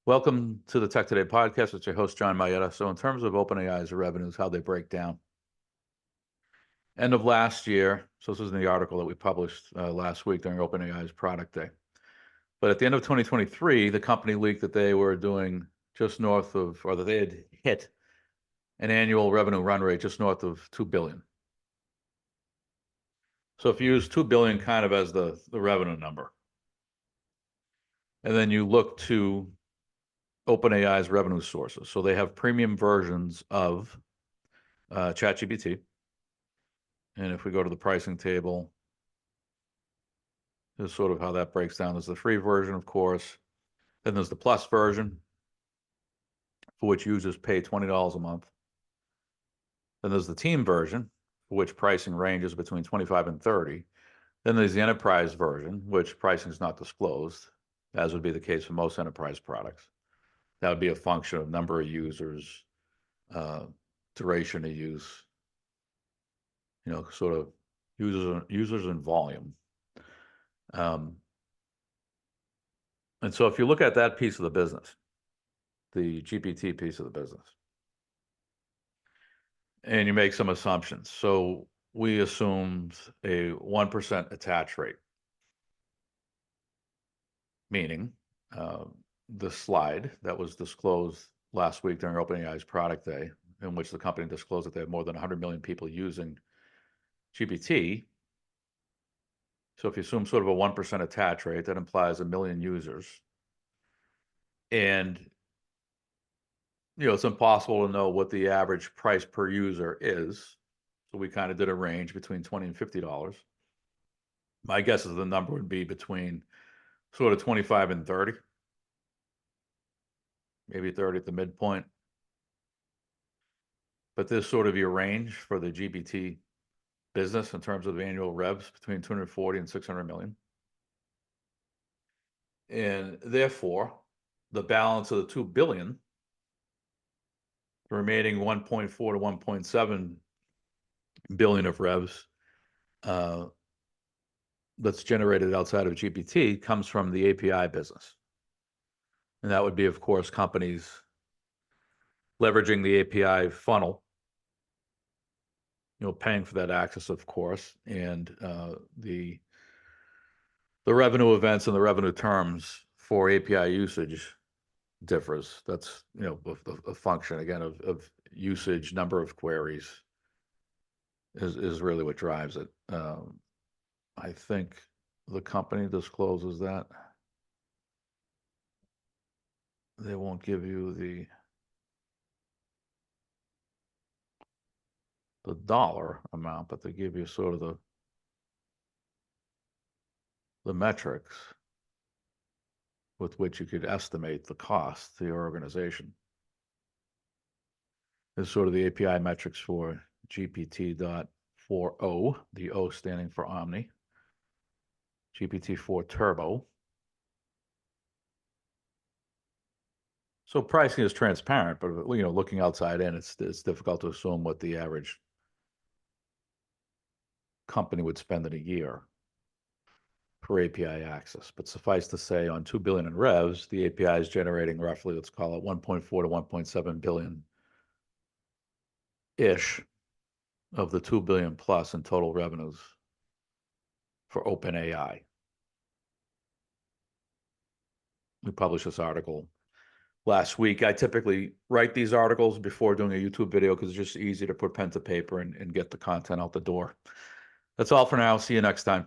Welcome to the Tech Today podcast. It's your host, John Mayetta. So in terms of OpenAI's revenues, how they break down. End of last year, so this is in the article that we published last week during OpenAI's product day. But at the end of 2023, the company leaked that they were doing just north of, or that they had hit an annual revenue run rate just north of 2 billion. So if you use 2 billion kind of as the revenue number, and then you look to OpenAI's revenue sources. So they have premium versions of ChatGPT. And if we go to the pricing table, this is sort of how that breaks down. There's the free version, of course. Then there's the plus version, for which users pay $20 a month. Then there's the team version, for which pricing ranges between 25 and 30. Then there's the enterprise version, which pricing is not disclosed, as would be the case for most enterprise products. That would be a function of number of users, duration of use, sort of users and volume. And so if you look at that piece of the business, the GPT piece of the business, and you make some assumptions. So we assumed a 1% attach rate, meaning the slide that was disclosed last week during OpenAI's product day, in which the company disclosed that they have more than 100 million people using GPT. So if you assume sort of a 1% attach rate, that implies 1 million users. And, it's impossible to know what the average price per user is. So we kind of did a range between $20 and $50. My guess is the number would be between sort of 25 and 30, maybe 30 at the midpoint. But this sort of your range for the GPT business in terms of annual revs between 240 and 600 million. And therefore, the balance of the 2 billion, the remaining 1.4 to 1.7 billion of revs that's generated outside of GPT comes from the API business. And that would be, of course, companies leveraging the API funnel, paying for that access, of course, and the revenue events and the revenue terms for API usage differs. That's, a function, again, of usage, number of queries is really what drives it. I think the company discloses that. They won't give you the dollar amount, but they give you sort of the metrics with which you could estimate the cost to your organization. This is sort of the API metrics for GPT-4o, the O standing for Omni, GPT-4 Turbo. So pricing is transparent, but looking outside in, it's difficult to assume what the average company would spend in a year for API access. But suffice to say, on 2 billion in revs, the API is generating roughly, let's call it 1.4 to 1.7 billion ish of the 2 billion plus in total revenues for OpenAI. We published this article last week. I typically write these articles before doing a YouTube video because it's just easy to put pen to paper and get the content out the door. That's all for now. See you next time.